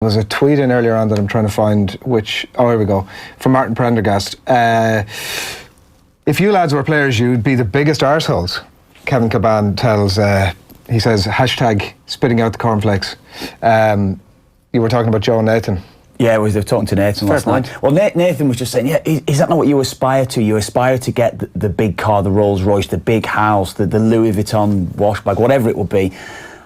There was a tweet in earlier on that I'm trying to find which... Oh, here we go. From Martin Prendergast. If you lads were players, you'd be the biggest arseholes. Kevin Kilbane tells... he says, hashtag spitting out the cornflakes. You were talking about Joe and Nathan. Yeah, we were talking to Nathan last night. Well, Nathan was just saying, yeah, is that not what you aspire to? You aspire to get the big car, the Rolls Royce, the big house, the Louis Vuitton wash bag, whatever it would be.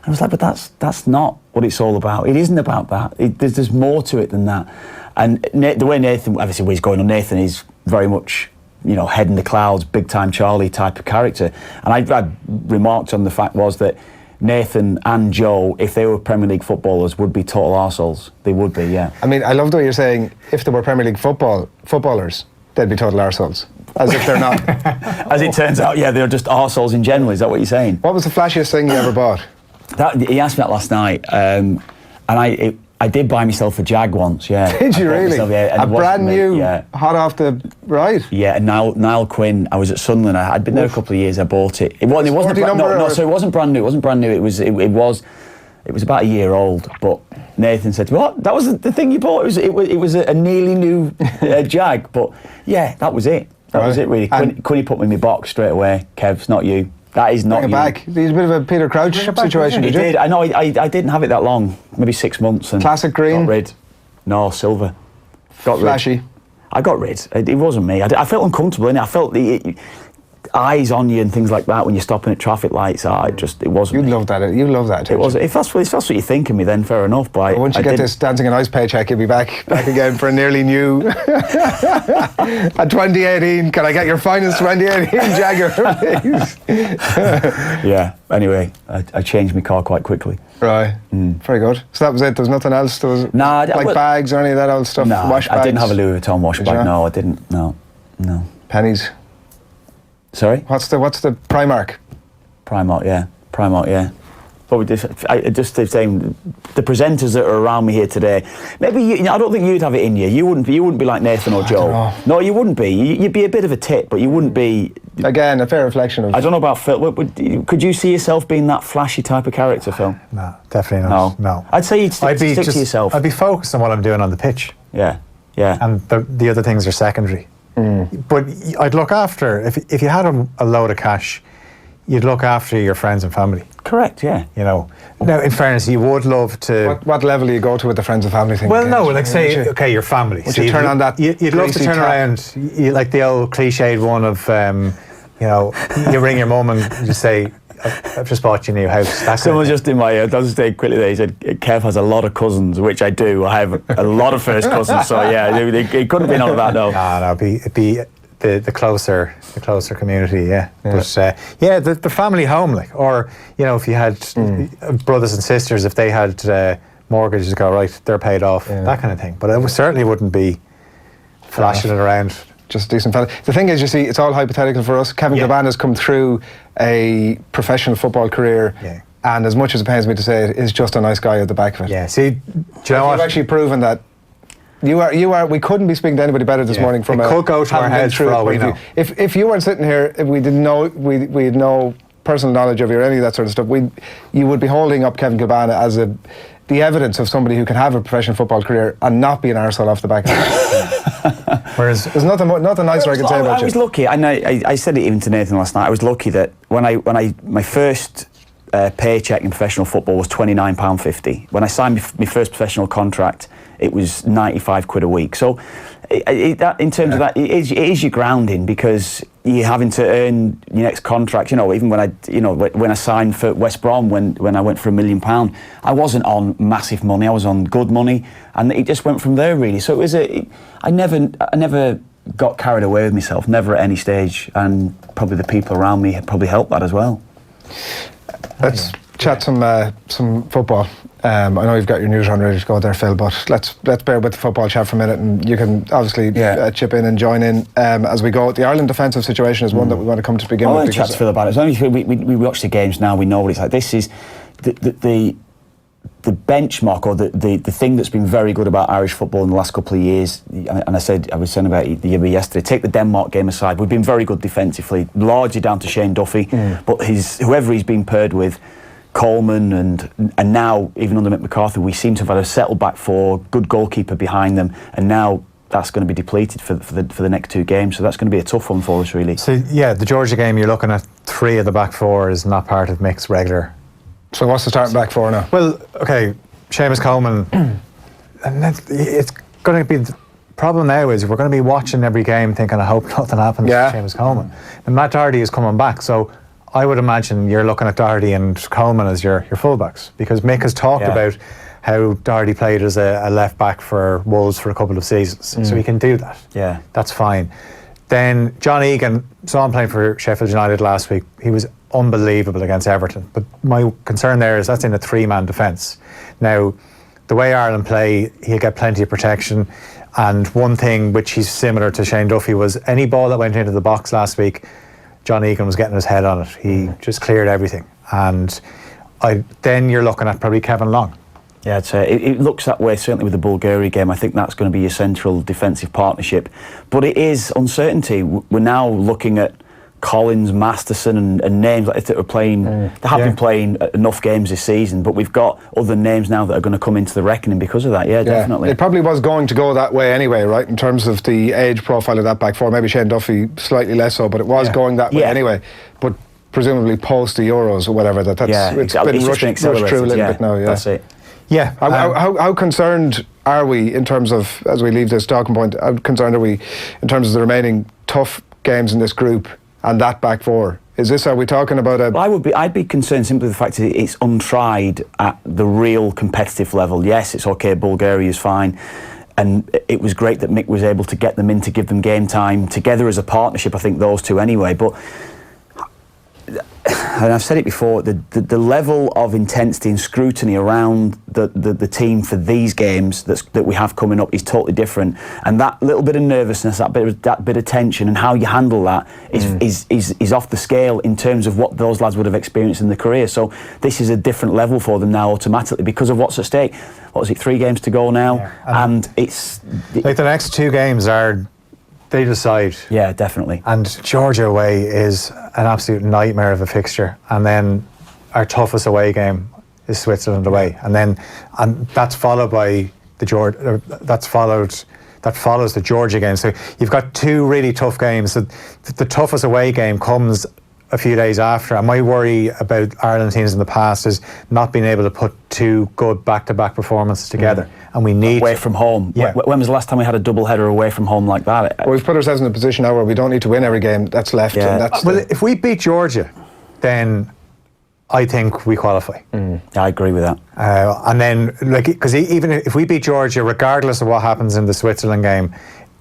I was like, but that's not what it's all about. It isn't about that. There's more to it than that. And the way Nathan, obviously, where he's going on, Nathan is very much, you know, head in the clouds, big time Charlie type of character. And I remarked on the fact was that Nathan and Joe, if they were Premier League footballers, would be total arseholes. They would be, yeah. I mean, I love the way you're saying, if they were Premier League footballers, they'd be total arseholes. As if they're not. As it turns out, yeah, they're just arseholes in general. Is that what you're saying? What was the flashiest thing you ever bought? He asked me that last night, and I did buy myself a Jag once, yeah. Did you really? Myself, yeah, a brand new, hot off the ride? Yeah, and Niall Quinn, I was at Sunderland, I'd been there a couple of years, I bought it. It wasn't so it wasn't brand new, it wasn't brand new, it was about a year old, but Nathan said to me, what, that was the thing you bought? It was a nearly new Jag, but yeah, that was it. That was it really. Quinny put me in my box straight away. Kev, it's not you. That is not you. Back. He's a bit of a Peter Crouch situation, did you? He did. I know. I didn't have it that long. Maybe 6 months. And classic green. Got rid. No, silver. Got flashy. Rid. I got rid. It wasn't me. I felt uncomfortable in it. I felt the eyes on you and things like that when you're stopping at traffic lights. It wasn't. You love that. You love that. It was. If that's what you think of me, then fair enough. But once you get this Dancing on Ice paycheck, you'll be back again for a nearly new. At 2018, can I get your finest 2018 Jaguar, please? Yeah. Anyway, I changed my car quite quickly. Right. Very good. So that was it. There was nothing else. There was bags or any of that old stuff. No, wash bags. I didn't have a Louis Vuitton wash bag. No, I didn't. No. Pennies. Sorry? What's the Primark? Primark, yeah. Probably just saying the presenters that are around me here today. Maybe I don't think you'd have it in you. You wouldn't be like Nathan or Joe. No, you wouldn't be. You'd be a bit of a tit, but you wouldn't be. Again, a fair reflection of. I don't know about Phil. Could you see yourself being that flashy type of character, Phil? No, definitely not. No. I'd say you'd stick to yourself. I'd be focused on what I'm doing on the pitch. Yeah. And the other things are secondary. But I'd look after, if you had a load of cash, you'd look after your friends and family. Correct, yeah. You know, now in fairness, you would love to... What level do you go to with the friends and family thing? Well, no, like say, okay, your family. Would you turn on that? You'd love to turn around, like the old cliched one of, you know, you ring your mum and just say, I've just bought you a new house. Someone just in my ear, I'll just say quickly there, he said, Kev has a lot of cousins, which I do. I have a lot of first cousins, so yeah, it couldn't have been on that, no. No, it'd be the closer community, yeah. But yeah, the family home, like, or, you know, if you had brothers and sisters, if they had mortgages, go, right, they're paid off, that kind of thing. But it certainly wouldn't be flashing it around. Just a decent fella. The thing is, you see, it's all hypothetical for us. Kevin Kilbane has come through a professional football career, and as much as it pains me to say it, is just a nice guy at the back of it. Yeah, see, do you know what? You've actually proven that you are. We couldn't be speaking to anybody better this morning from it could go to our heads for all we know. If you weren't sitting here, if we didn't know, we had no personal knowledge of you or any of that sort of stuff, you would be holding up Kevin Kilbane as the evidence of somebody who can have a professional football career and not be an arsehole off the back of it. Whereas there's nothing nicer I can say about you. I was lucky, and I said it even to Nathan last night. I was lucky that when my first paycheck in professional football was £29.50. When I signed my first professional contract, it was 95 quid a week. So in terms of that, it is your grounding, because you're having to earn your next contract. You know, even when I signed for West Brom, when I went for £1 million, I wasn't on massive money. I was on good money, and it just went from there really. So it was I never got carried away with myself, never at any stage, and probably the people around me probably helped that as well. Let's chat some football. I know you've got your news on ready to go there, Phil, but let's bear with the football chat for a minute, and you can obviously chip in and join in as we go. The Ireland defensive situation is one that we want to come to begin with. I want to chat to Phil about it. It's only we watch the games now, we know what it's like. This is the benchmark, or the thing that's been very good about Irish football in the last couple of years, and I was saying about it yesterday, take the Denmark game aside, we've been very good defensively, largely down to Shane Duffy, but whoever he's been paired with, Coleman and now even under Mick McCarthy, we seem to have had a settled back four, good goalkeeper behind them, and now that's going to be depleted for the next two games. So that's going to be a tough one for us, really. So yeah, the Georgia game, you're looking at 3 of the back 4 is not part of Mick's regular. So what's the starting back 4 now? Well, okay, Seamus Coleman, and it's going to be. The problem now is we're going to be watching every game thinking, I hope nothing happens to Seamus Coleman. And Matt Doherty is coming back, so I would imagine you're looking at Doherty and Coleman as your fullbacks, because Mick has talked about how Doherty played as a left back for Wolves for a couple of seasons, so he can do that. Yeah, that's fine. Then John Egan, saw him playing for Sheffield United last week. He was unbelievable against Everton, but my concern there is that's in a 3-man defence. Now, the way Ireland play, he'll get plenty of protection. And one thing which he's similar to Shane Duffy was any ball that went into the box last week, John Egan was getting his head on it. He just cleared everything. And then you're looking at probably Kevin Long. Yeah, it looks that way, certainly with the Bulgaria game. I think that's going to be a central defensive partnership. But it is uncertainty. We're now looking at Collins, Masterson and names like that are playing. They have been playing enough games this season, but we've got other names now that are going to come into the reckoning because of that. Yeah, definitely. It probably was going to go that way anyway, right, in terms of the age profile of that back 4. Maybe Shane Duffy slightly less so, but it was going that way anyway. But presumably post the Euros or whatever, it's been rushed through a little bit now. Yeah, that's it. Yeah. How concerned are we in terms of, as we leave this talking point, how concerned are we in terms of the remaining tough games in this group and that back 4? Are we talking about a... Well, I'd be concerned simply with the fact that it's untried at the real competitive level. Yes, it's okay, Bulgaria is fine. And it was great that Mick was able to get them in to give them game time together as a partnership, I think those two anyway. But, and I've said it before, the level of intensity and scrutiny around the team for these games that we have coming up is totally different. And that little bit of nervousness, that bit of tension, and how you handle that is off the scale in terms of what those lads would have experienced in their career. So this is a different level for them now automatically because of what's at stake. What was it, 3 games to go now? Yeah. And it's... Like the next 2 games are... They decide. Yeah, definitely. And Georgia away is an absolute nightmare of a fixture. And then our toughest away game is Switzerland away. And that's followed by that follows the Georgia game. So you've got 2 really tough games. So the toughest away game comes a few days after. And my worry about Ireland teams in the past is not being able to put 2 good back-to-back performances together. And we need... Away from home. Yeah. When was the last time we had a double header away from home like that? Well, we've put ourselves in a position now where we don't need to win every game that's left. Yeah. And that's well, if we beat Georgia, then I think we qualify. I agree with that. And then, because even if we beat Georgia, regardless of what happens in the Switzerland game,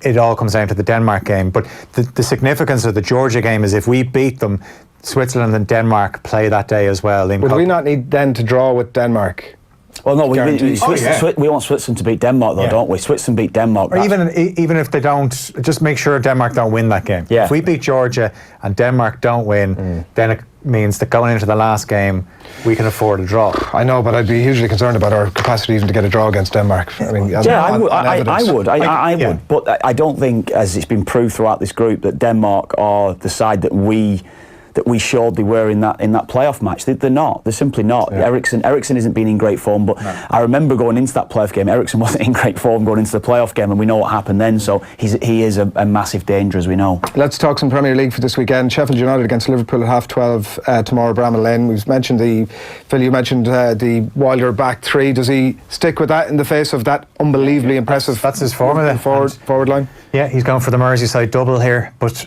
it all comes down to the Denmark game. But the significance of the Georgia game is if we beat them, Switzerland and Denmark play that day as well. Would we not need then to draw with Denmark? Well, no, we want Switzerland to beat Denmark, though, don't we? Switzerland beat Denmark. Or even if they don't, just make sure Denmark don't win that game. Yeah. If we beat Georgia and Denmark don't win, then it means that going into the last game, we can afford a draw. I know, but I'd be hugely concerned about our capacity even to get a draw against Denmark. I mean, I would. But I don't think, as it's been proved throughout this group, that Denmark are the side that we showed they were in that playoff match. They're not. They're simply not. Yeah. Eriksson isn't been in great form, but I remember going into that playoff game, Eriksson wasn't in great form going into the playoff game, and we know what happened then, so he is a massive danger, as we know. Let's talk some Premier League for this weekend. Sheffield United against Liverpool at 12:30 tomorrow, Bramall Lane. We've mentioned Phil, you mentioned the Wilder back 3. Does he stick with that in the face of that unbelievably impressive... That's his formula. Forward line? Yeah, he's going for the Merseyside double here, but...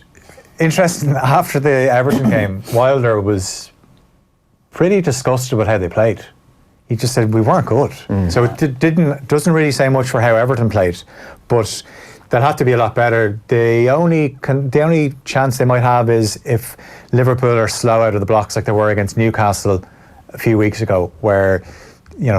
Interesting, after the Everton game, Wilder was pretty disgusted with how they played. He just said, we weren't good. So it doesn't really say much for how Everton played, but they'll have to be a lot better. The only chance they might have is if Liverpool are slow out of the blocks like they were against Newcastle a few weeks ago, where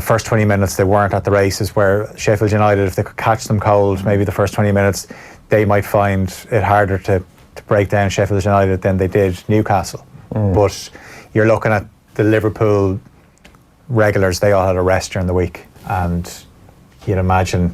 first 20 minutes they weren't at the races, where Sheffield United, if they could catch them cold, maybe the first 20 minutes, they might find it harder to break down Sheffield United than they did Newcastle. But you're looking at the Liverpool regulars, they all had a rest during the week, and you'd imagine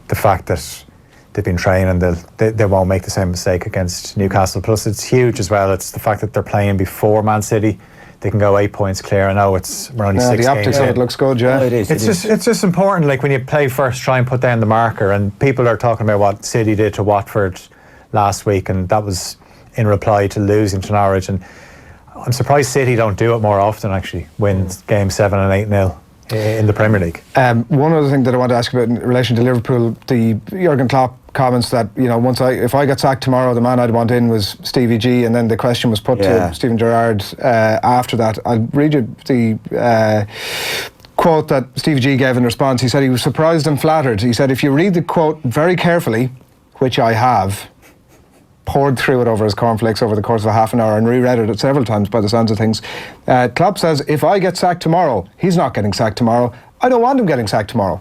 the fact that they've been training, they won't make the same mistake against Newcastle. Plus it's huge as well, it's the fact that they're playing before Man City. they can go 8 points clear. I know we're only 6 the optics games of in. it looks good, yeah. Oh, it is. It's just important, like when you play first, try and put down the marker. And people are talking about what City did to Watford last week, and that was in reply to losing to Norwich. And I'm surprised City don't do it more often, actually, win game 7 and 8-0 in the Premier League. One other thing that I want to ask about in relation to Liverpool, the Jurgen Klopp comments that, you know, if I got sacked tomorrow, the man I'd want in was Stevie G, and then the question was put to Steven Gerrard after that. I'll read you the quote that Stevie G gave in response. He said he was surprised and flattered. He said, if you read the quote very carefully, which I have, poured through it over his cornflakes over the course of a half an hour and reread it several times by the sounds of things. Klopp says, if I get sacked tomorrow, he's not getting sacked tomorrow. I don't want him getting sacked tomorrow.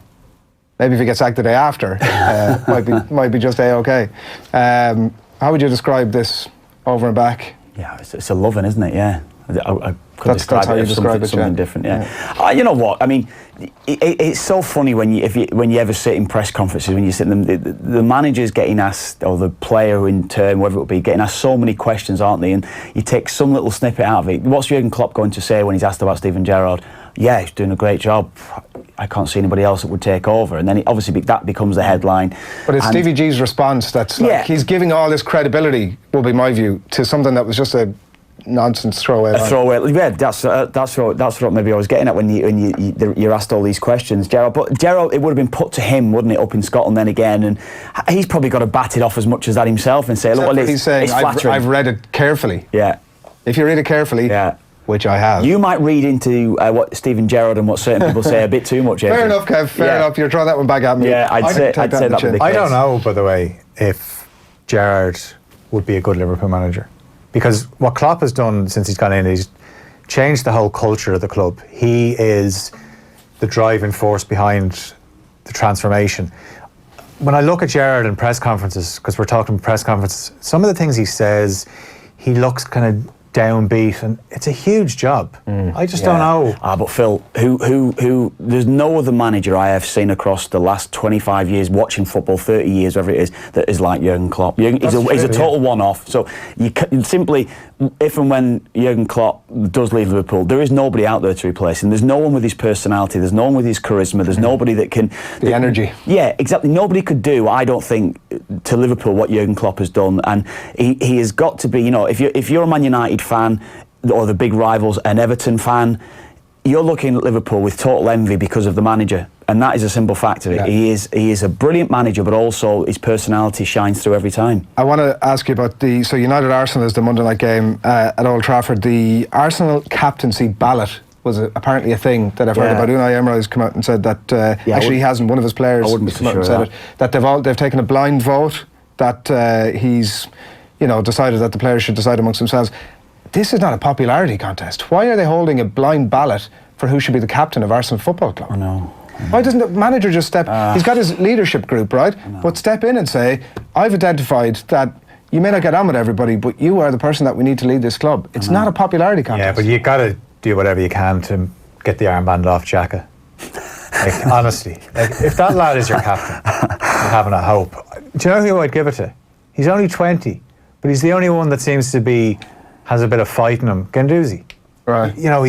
Maybe if he gets sacked the day after, might be just A-OK. How would you describe this over and back? Yeah, it's a loving, isn't it? Yeah. I could That's how you describe it, something different, yeah. You know what? I mean, it's so funny when you ever sit in press conferences, when you sit in them, the manager's getting asked, or the player in turn, whatever it would be, getting asked so many questions, aren't they? And you take some little snippet out of it. What's Jurgen Klopp going to say when he's asked about Steven Gerrard? Yeah, he's doing a great job. I can't see anybody else that would take over. And then obviously that becomes the headline. But it's Stevie G's response that's like, he's giving all this credibility, will be my view, to something that was just a nonsense throwaway. Yeah, that's what maybe I was getting at when you're asked all these questions, Gerrard. But Gerrard, it would have been put to him, wouldn't it, up in Scotland then again? And he's probably got to bat it off as much as that himself and say, look, well, he's saying, it's flattering. I've read it carefully. Yeah. If you read it carefully, which I have. You might read into what Steven Gerrard and what certain people say a bit too much. Fair enough, Kev. Fair enough. You're throwing that one back at me. Yeah, I'd say that would be the case. I don't know, by the way, if Gerrard would be a good Liverpool manager. Because what Klopp has done since he's gone in, he's changed the whole culture of the club. He is the driving force behind the transformation. When I look at Gerrard in press conferences, because we're talking press conferences, some of the things he says, he looks kind of downbeat, and it's a huge job. I just don't know. But Phil, who there's no other manager I have seen across the last 25 years watching football, 30 years, whatever it is, that is like Jurgen Klopp. He's a total one-off. So you can simply, if and when Jurgen Klopp does leave Liverpool, there is nobody out there to replace him. There's no one with his personality. There's no one with his charisma. There's nobody that can... The energy. Yeah, exactly. Nobody could do, I don't think, to Liverpool what Jurgen Klopp has done. And he has got to be, you know, if you're a Man United fan, or the big rivals, an Everton fan, you're looking at Liverpool with total envy because of the manager, and that is a simple fact of it. He is a brilliant manager, but also his personality shines through every time. I want to ask you about so United Arsenal is the Monday night game at Old Trafford. The Arsenal captaincy ballot was apparently a thing that I've heard about. Unai Emery's come out and said that actually he hasn't. One of his players come out and said that they've taken a blind vote, that he's decided that the players should decide amongst themselves. This is not a popularity contest. Why are they holding a blind ballot for who should be the captain of Arsenal Football Club? I know. Why doesn't the manager just step... he's got his leadership group, right? But step in and say, I've identified that you may not get on with everybody, but you are the person that we need to lead this club. It's not a popularity contest. Yeah, but you got to do whatever you can to get the armband off Xhaka. Like, honestly. Like, if that lad is your captain, you're having a hope. Do you know who I'd give it to? He's only 20, but he's the only one that seems to be... has a bit of fight in him. Guendouzi. Right. You know,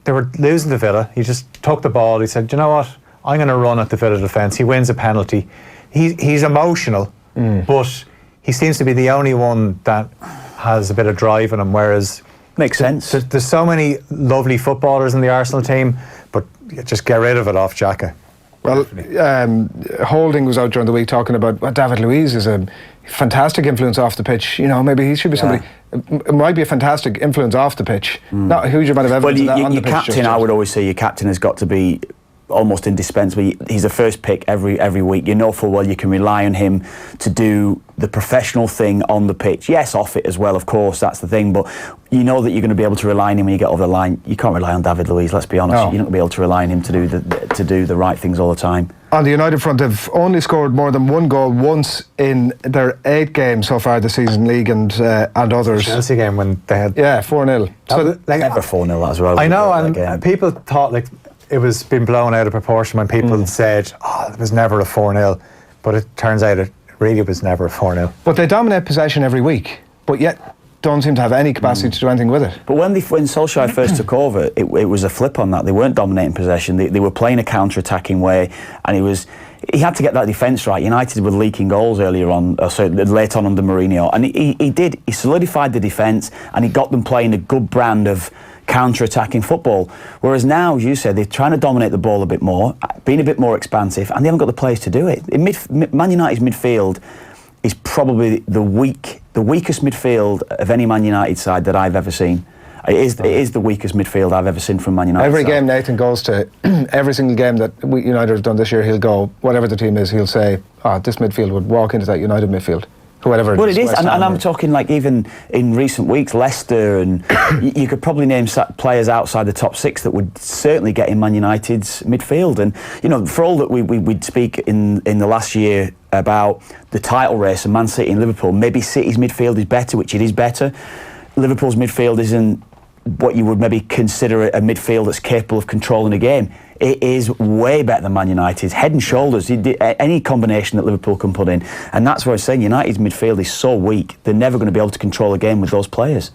they were losing to Villa. He just took the ball. He said, "Do you know what? I'm going to run at the Villa defence." He wins a penalty. He's emotional, but he seems to be the only one that has a bit of drive in him, whereas... Makes sense. There's so many lovely footballers in the Arsenal team, but just get rid of it off Xhaka. Well, Holding was out during the week talking about David Luiz is a fantastic influence off the pitch. You know, maybe he should be somebody... It might be a fantastic influence off the pitch. Not a huge amount of evidence of that on the pitch. Your captain, I would always say your captain has got to be almost indispensable. He's the first pick every week. You know full well you can rely on him to do the professional thing on the pitch. Yes, off it as well, of course, that's the thing, but you know that you're going to be able to rely on him when you get over the line. You can't rely on David Luiz, let's be honest. You're not going to be able to rely on him to do the right things all the time. On the United front, they've only scored more than one goal once in their 8 games so far this season, league and others. Chelsea game when they had 4-0. So never 4-0 as well. I know, and people thought like it was been blown out of proportion when people said, it was never a 4-0, but it turns out it really was never a 4-0. But they dominate possession every week, but yet don't seem to have any capacity to do anything with it. But when Solskjaer first took over, it was a flip on that. They weren't dominating possession. They were playing a counter-attacking way, and he had to get that defence right. United were leaking goals earlier on, late on under Mourinho, and he solidified the defence, and he got them playing a good brand of counter-attacking football. Whereas now, as you said, they're trying to dominate the ball a bit more, being a bit more expansive, and they haven't got the players to do it. Man United's midfield is probably the weakest midfield of any Man United side that I've ever seen. It is the weakest midfield I've ever seen from Man United. Every game Nathan goes to, every single game that United have done this year, he'll go, whatever the team is, he'll say, this midfield would walk into that United midfield. Whoever. Well, it is, and I'm talking like even in recent weeks, Leicester, and you could probably name players outside the top 6 that would certainly get in Man United's midfield. And you know, for all that we'd speak in the last year about the title race and Man City and Liverpool, maybe City's midfield is better, which it is better. Liverpool's midfield isn't what you would maybe consider a midfield that's capable of controlling a game. It is way better than Man United's, head and shoulders, any combination that Liverpool can put in. And that's what I'm saying, United's midfield is so weak, they're never going to be able to control a game with those players.